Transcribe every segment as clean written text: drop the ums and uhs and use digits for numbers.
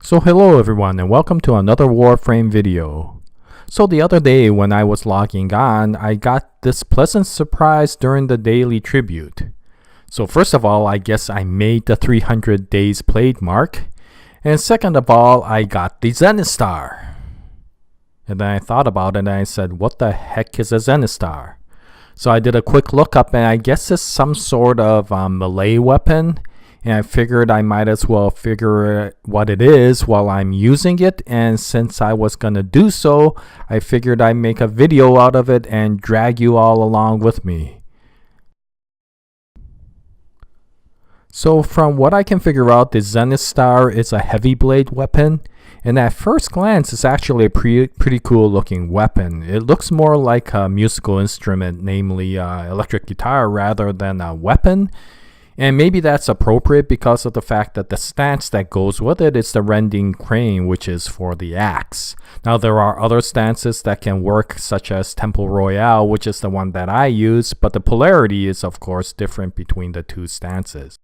So hello everyone and welcome to another Warframe video. So the other day when I was logging on, I got this pleasant surprise during the daily tribute. So first of all, I guess I made the 300 days played mark. And second of all, I got the Zenith Star. And then I thought about it and I said, what the heck is a Zenistar? So I did a quick lookup and I guess it's some sort of melee weapon. And I figured I might as well figure what it is while I'm using it. And since I was gonna do so, I figured I'd make a video out of it and drag you all along with me. So from what I can figure out, the Zenith Star is a heavy blade weapon. And at first glance, it's actually a pretty cool looking weapon. It looks more like a musical instrument, namely electric guitar, rather than a weapon. And maybe that's appropriate because of the fact that the stance that goes with it is the rending crane, which is for the axe. Now there are other stances that can work, such as Temple Royale, which is the one that I use, but the polarity is of course different between the two stances.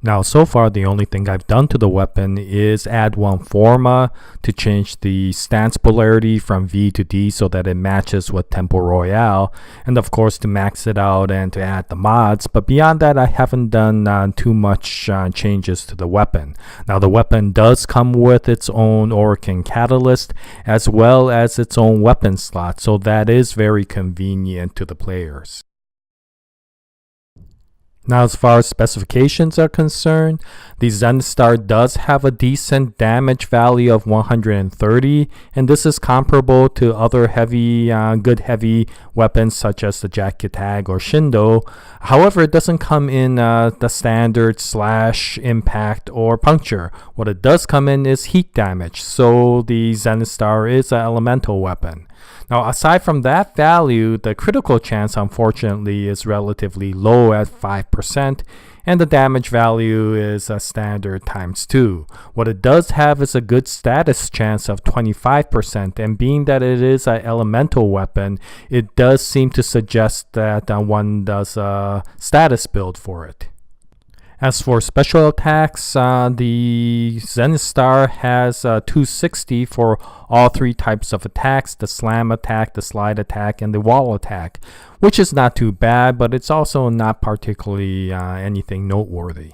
Now so far the only thing I've done to the weapon is add one forma to change the stance polarity from V to D so that it matches with Temple Royale, and of course to max it out and to add the mods, but beyond that I haven't done too much changes to the weapon. Now the weapon does come with its own Orokin catalyst as well as its own weapon slot, so that is very convenient to the players. Now as far as specifications are concerned, the Zenith Star does have a decent damage value of 130, and this is comparable to other good heavy weapons such as the Jakutag or Shindo. However, it doesn't come in the standard slash, impact, or puncture. What it does come in is heat damage, so the Zenith Star is an elemental weapon. Now aside from that value, the critical chance unfortunately is relatively low at 5%, and the damage value is a standard ×2. What it does have is a good status chance of 25%, and being that it is an elemental weapon, it does seem to suggest that one does a status build for it. As for special attacks, the Zenith Star has 260 for all three types of attacks: the slam attack, the slide attack, and the wall attack, which is not too bad, but it's also not particularly anything noteworthy.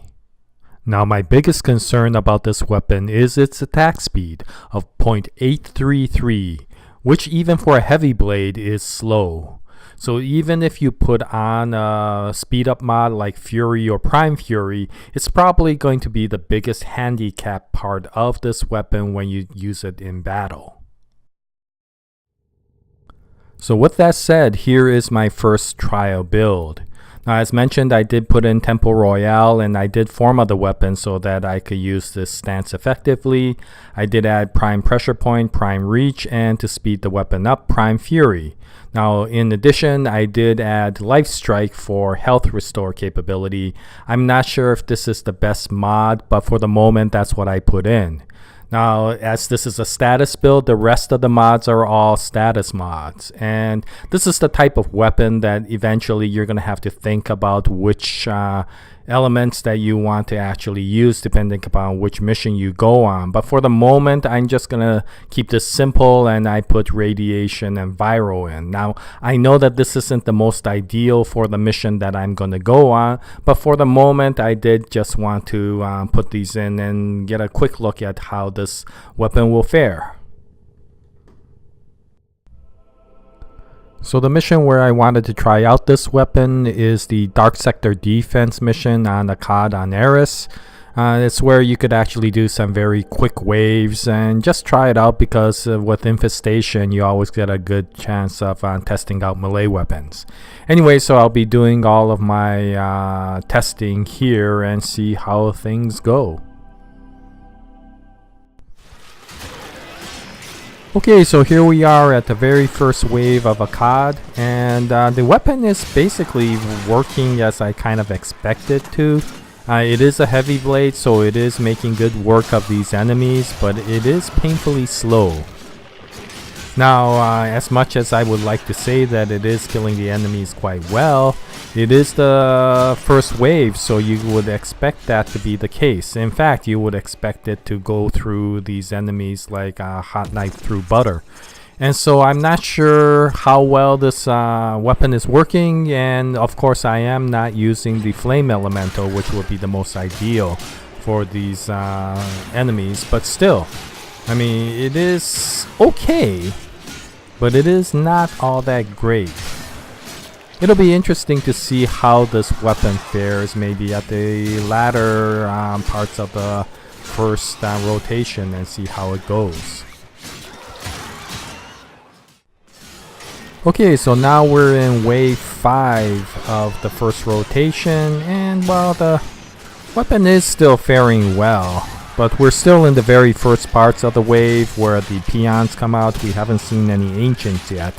Now my biggest concern about this weapon is its attack speed of 0.833, which even for a heavy blade is slow. So even if you put on a speed up mod like Fury or Prime Fury, it's probably going to be the biggest handicap part of this weapon when you use it in battle. So with that said, here is my first trial build. Now as mentioned, I did put in Temple Royale and I did forma the weapon so that I could use this stance effectively. I did add Prime Pressure Point, Prime Reach, and to speed the weapon up, Prime Fury. Now in addition, I did add Life Strike for health restore capability. I'm not sure if this is the best mod, but for the moment that's what I put in. Now, as this is a status build, the rest of the mods are all status mods. And this is the type of weapon that eventually you're going to have to think about which elements that you want to actually use depending upon which mission you go on. But for the moment, I'm just going to keep this simple and I put radiation and viral in. Now, I know that this isn't the most ideal for the mission that I'm going to go on, but for the moment, I did just want to put these in and get a quick look at how this weapon will fare. So the mission where I wanted to try out this weapon is the Dark Sector Defense mission on the COD on Eris. It's where you could actually do some very quick waves and just try it out because with Infestation you always get a good chance of testing out melee weapons. Anyway, so I'll be doing all of my testing here and see how things go. Okay, so here we are at the very first wave of a COD, and the weapon is basically working as I kind of expected to. It is a heavy blade, so it is making good work of these enemies, but it is painfully slow. Now, as much as I would like to say that it is killing the enemies quite well, it is the first wave, so you would expect that to be the case. In fact, you would expect it to go through these enemies like a hot knife through butter. And so I'm not sure how well this weapon is working, and of course I am not using the flame elemental, which would be the most ideal for these enemies, but still, I mean, it is okay, but it is not all that great. It'll be interesting to see how this weapon fares maybe at the latter parts of the first rotation and see how it goes. Okay, so now we're in wave 5 of the first rotation, and well, the weapon is still faring well, but we're still in the very first parts of the wave where the peons come out. We haven't seen any ancients yet,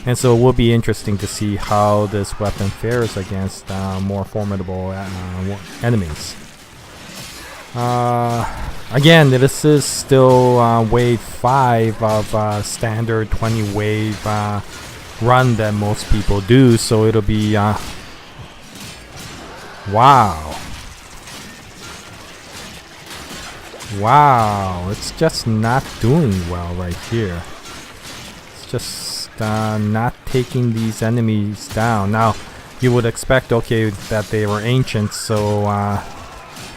and so it will be interesting to see how this weapon fares against more formidable enemies. Again, this is still wave 5 of standard 20 wave run that most people do, so it'll be wow, it's just not doing well right here. It's just not taking these enemies down. Now you would expect, okay, that they were ancients, so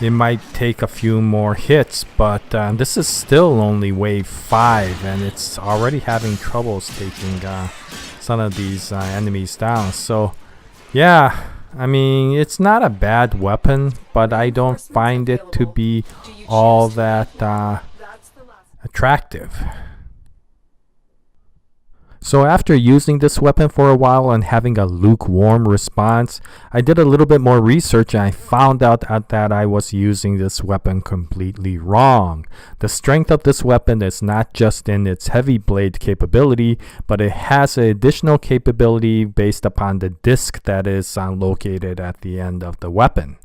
it might take a few more hits, but this is still only wave 5 and it's already having troubles taking some of these enemies down. So yeah, I mean, it's not a bad weapon, but I don't find it to be all that attractive. So after using this weapon for a while and having a lukewarm response, I did a little bit more research and I found out that I was using this weapon completely wrong. The strength of this weapon is not just in its heavy blade capability, but it has an additional capability based upon the disc that is located at the end of the weapon.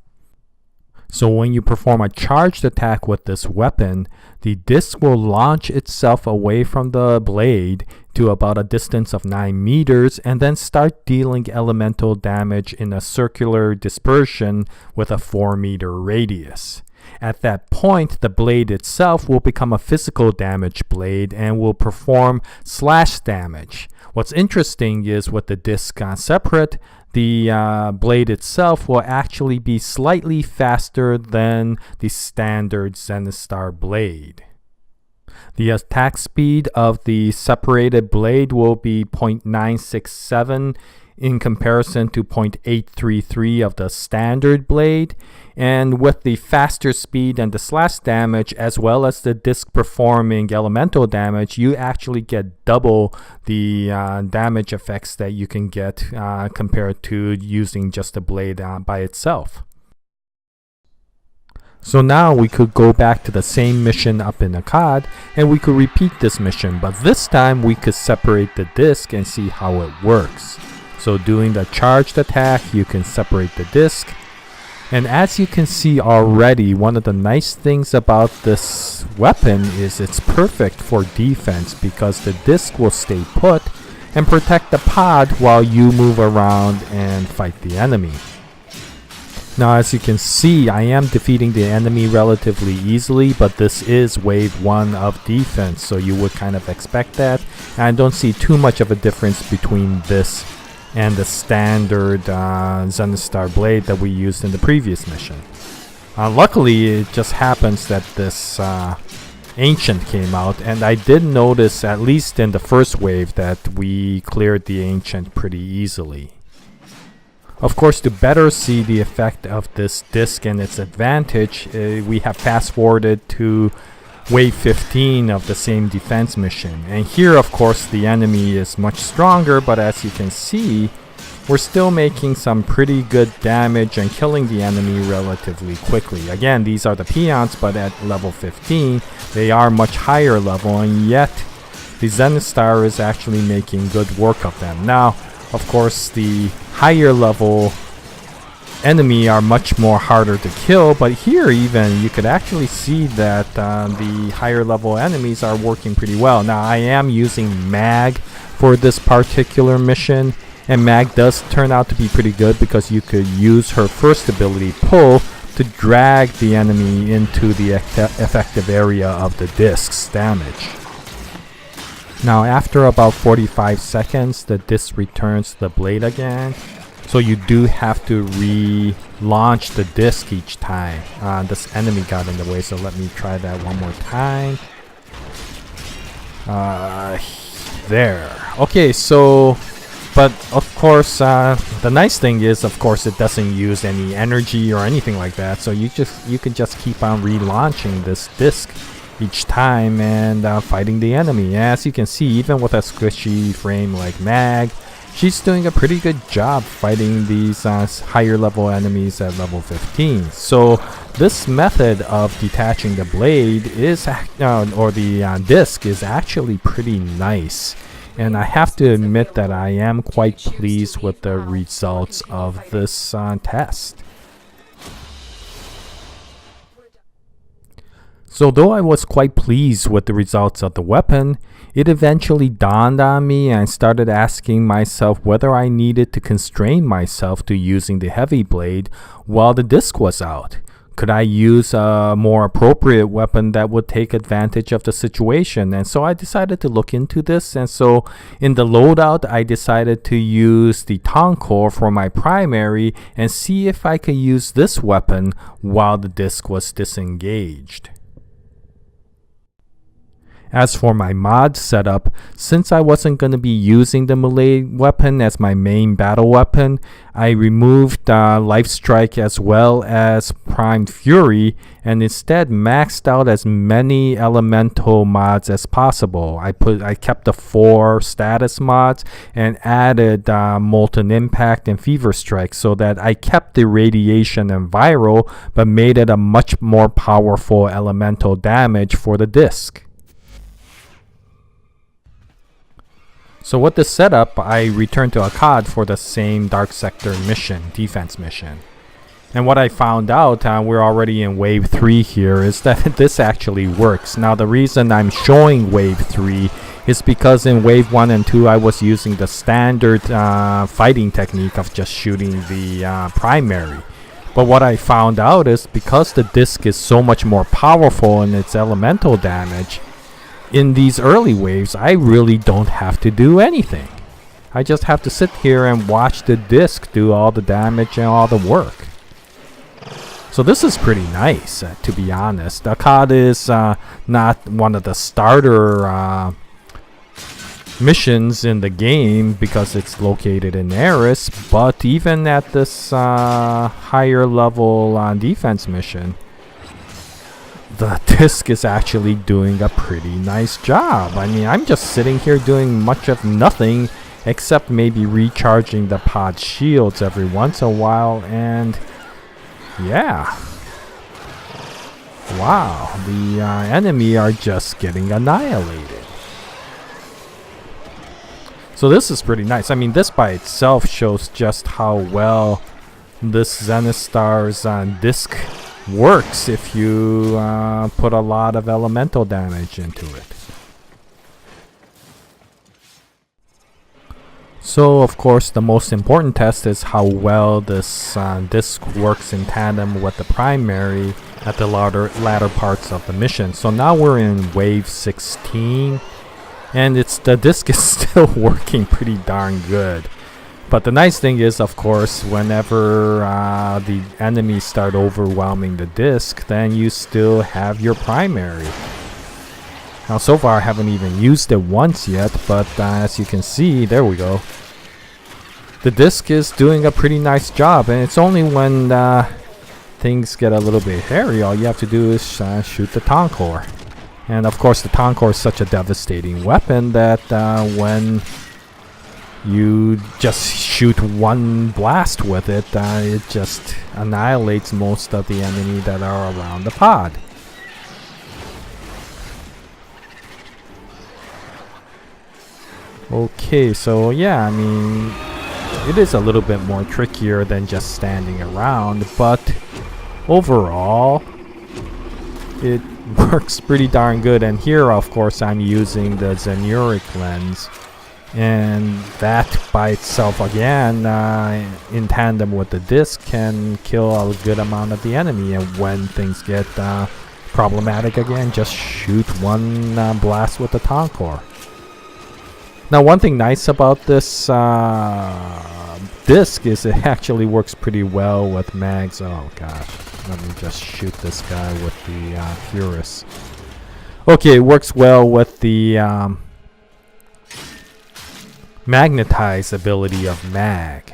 So when you perform a charged attack with this weapon, the disc will launch itself away from the blade to about a distance of 9 meters and then start dealing elemental damage in a circular dispersion with a 4-meter radius. At that point, the blade itself will become a physical damage blade and will perform slash damage. What's interesting is with the disc separate, the blade itself will actually be slightly faster than the standard Zenistar blade. The attack speed of the separated blade will be 0.967 in comparison to 0.833 of the standard blade, and with the faster speed and the slash damage as well as the disc performing elemental damage, you actually get double the damage effects that you can get compared to using just the blade by itself. So now we could go back to the same mission up in Akkad and we could repeat this mission, but this time we could separate the disc and see how it works. So doing the charged attack, you can separate the disc. And as you can see already, one of the nice things about this weapon is it's perfect for defense because the disc will stay put and protect the pod while you move around and fight the enemy. Now as you can see, I am defeating the enemy relatively easily, but this is wave 1 of defense, so you would kind of expect that. And I don't see too much of a difference between this and the standard Zenistar blade that we used in the previous mission. Luckily, it just happens that this ancient came out, and I did notice, at least in the first wave, that we cleared the ancient pretty easily. Of course, to better see the effect of this disc and its advantage, we have fast forwarded to wave 15 of the same defense mission. And here, of course, the enemy is much stronger, but as you can see, we're still making some pretty good damage and killing the enemy relatively quickly. Again, these are the peons, but at level 15, they are much higher level, and yet the Zenistar is actually making good work of them. Now, of course, the higher level enemy are much more harder to kill, but here even you could actually see that the higher level enemies are working pretty well. Now I am using Mag for this particular mission, and Mag does turn out to be pretty good because you could use her first ability, Pull, to drag the enemy into the effective area of the disc's damage. Now after about 45 seconds, the disc returns the blade again. So you do have to relaunch the disc each time. This enemy got in the way, so let me try that one more time. There. Okay, so, but of course, the nice thing is, of course, it doesn't use any energy or anything like that. So you can just keep on relaunching this disc each time and fighting the enemy. As you can see, even with a squishy frame like Mag, she's doing a pretty good job fighting these higher level enemies at level 15. So this method of detaching the blade is, or the disc, is actually pretty nice. And I have to admit that I am quite pleased with the results of this test. So though I was quite pleased with the results of the weapon, it eventually dawned on me and I started asking myself whether I needed to constrain myself to using the heavy blade while the disc was out. Could I use a more appropriate weapon that would take advantage of the situation? And so I decided to look into this, and so in the loadout I decided to use the Tonkor for my primary and see if I could use this weapon while the disc was disengaged. As for my mod setup, since I wasn't going to be using the melee weapon as my main battle weapon, I removed Life Strike as well as Prime Fury and instead maxed out as many elemental mods as possible. I kept the 4 status mods and added Molten Impact and Fever Strike so that I kept the radiation and viral but made it a much more powerful elemental damage for the disc. So with this setup, I returned to Akkad for the same Dark Sector mission, defense mission. And what I found out, we're already in Wave 3 here, is that this actually works. Now the reason I'm showing Wave 3 is because in Wave 1 and 2 I was using the standard fighting technique of just shooting the primary. But what I found out is because the disc is so much more powerful in its elemental damage, in these early waves, I really don't have to do anything. I just have to sit here and watch the disc do all the damage and all the work. So this is pretty nice, to be honest. Akkad is not one of the starter missions in the game because it's located in Eris, but even at this higher level defense mission, the disc is actually doing a pretty nice job. I mean, I'm just sitting here doing much of nothing except maybe recharging the pod shields every once in a while, and yeah. Wow, the enemy are just getting annihilated. So this is pretty nice. I mean, this by itself shows just how well this Zenistar's disc works if you put a lot of elemental damage into it. So of course the most important test is how well this disc works in tandem with the primary at the latter parts of the mission. So now we're in Wave 16 and the disc is still working pretty darn good. But the nice thing is, of course, whenever the enemies start overwhelming the disc, then you still have your primary. Now, so far I haven't even used it once yet, but as you can see, there we go. The disc is doing a pretty nice job, and it's only when things get a little bit hairy, all you have to do is shoot the Tonkor. And of course, the Tonkor is such a devastating weapon that when you just shoot one blast with it, it just annihilates most of the enemy that are around the pod. Okay, so yeah, I mean, it is a little bit more trickier than just standing around, but overall it works pretty darn good. And here of course I'm using the Zenuric lens, and that by itself again in tandem with the disc can kill a good amount of the enemy. And when things get problematic again, just shoot one blast with the Tonkor. Now one thing nice about this disc is it actually works pretty well with mags. Oh gosh, let me just shoot this guy with the Furus. Okay, it works well with the magnetize ability of mag.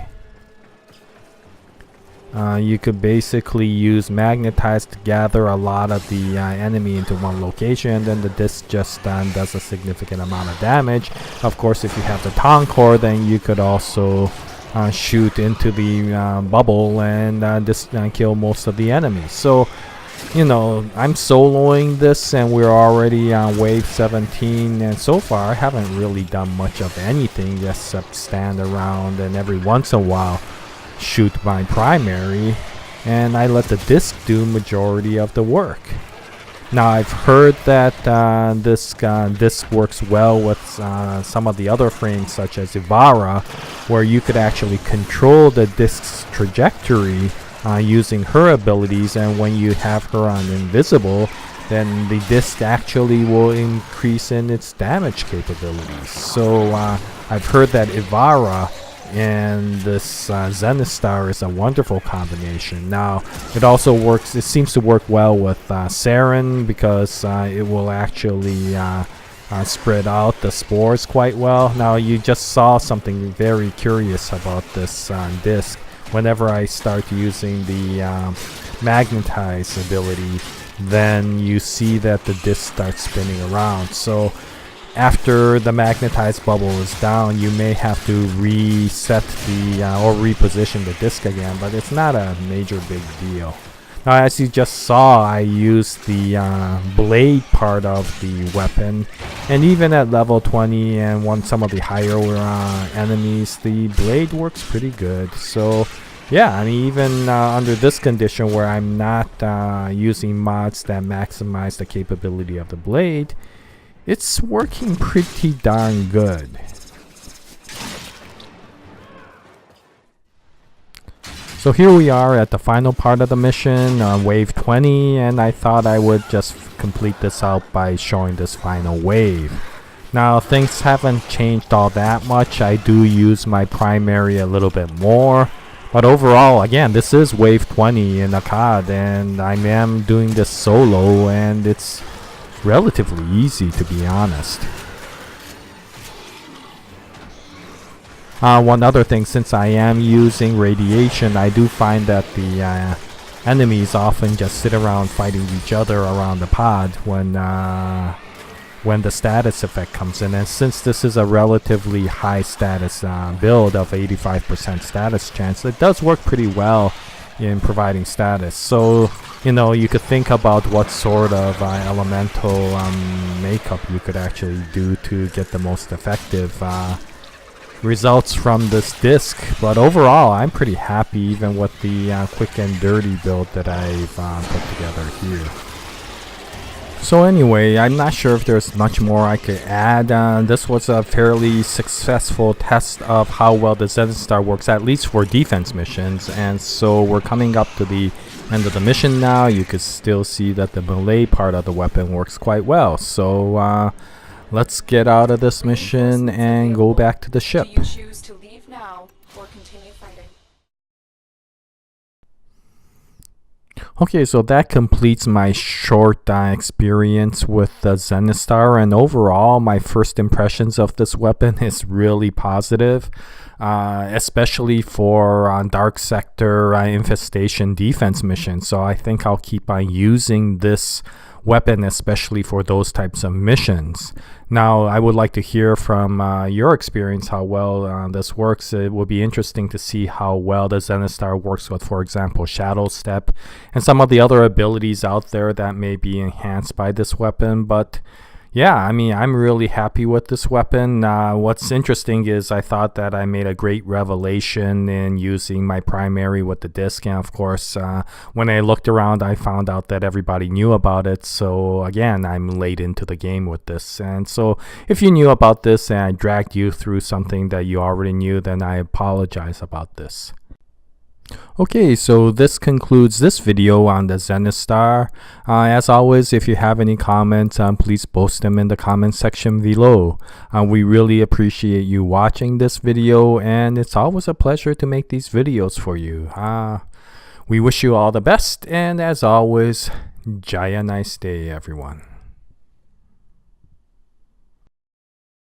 You could basically use magnetize to gather a lot of the enemy into one location, and then the disc just does a significant amount of damage. Of course, if you have the Tonkor, then you could also shoot into the bubble and just kill most of the enemies. So, you know, I'm soloing this and we're already on wave 17, and so far I haven't really done much of anything except stand around and every once in a while shoot my primary, and I let the disc do majority of the work. Now I've heard that this disc works well with some of the other frames such as Ivara, where you could actually control the disc's trajectory using her abilities, and when you have her on invisible, then the disc actually will increase in its damage capabilities. So I've heard that Ivara and this Zenith Star is a wonderful combination. Now it also works, it seems to work well with Saren, because it will actually spread out the spores quite well. Now you just saw something very curious about this disc. Whenever I start using the magnetize ability, then you see that the disc starts spinning around. So after the magnetized bubble is down, you may have to reset the or reposition the disc again, but it's not a major big deal. Now as you just saw, I used the blade part of the weapon, and even at level 20 and some of the higher enemies, the blade works pretty good. So yeah, I mean, even under this condition where I'm not using mods that maximize the capability of the blade, it's working pretty darn good. So here we are at the final part of the mission, wave 20, and I thought I would just complete this out by showing this final wave. Now things haven't changed all that much. I do use my primary a little bit more, but overall, again, this is wave 20 in Akkad, and I am doing this solo, and it's relatively easy, to be honest. One other thing, since I am using radiation, I do find that the enemies often just sit around fighting each other around the pod when the status effect comes in. And since this is a relatively high status build of 85% status chance, it does work pretty well in providing status. So, you know, you could think about what sort of elemental makeup you could actually do to get the most effective results from this disc. But overall, I'm pretty happy even with the quick and dirty build that I've put together here. So anyway, I'm not sure if there's much more I could add. This was a fairly successful test of how well the Zenith Star works, at least for defense missions. And so we're coming up to the end of the mission now. You can still see that the melee part of the weapon works quite well. So let's get out of this mission and go back to the ship. Do you choose to leave now or continue fighting? Okay, so that completes my short experience with the Zenith Star, and overall my first impressions of this weapon is really positive, especially for dark sector infestation defense missions. So I think I'll keep on using this weapon, especially for those types of missions. Now, I would like to hear from your experience how well this works. It will be interesting to see how well the Zenith Star works with, for example, Shadow Step and some of the other abilities out there that may be enhanced by this weapon. But yeah, I mean, I'm really happy with this weapon. What's interesting is I thought that I made a great revelation in using my primary with the disc. And of course, when I looked around, I found out that everybody knew about it. So again, I'm late into the game with this. And so if you knew about this and I dragged you through something that you already knew, then I apologize about this. Okay, so this concludes this video on the Zenith Star. As always, if you have any comments, please post them in the comment section below. We really appreciate you watching this video, and it's always a pleasure to make these videos for you. We wish you all the best, and as always, Jaya, nice day, everyone.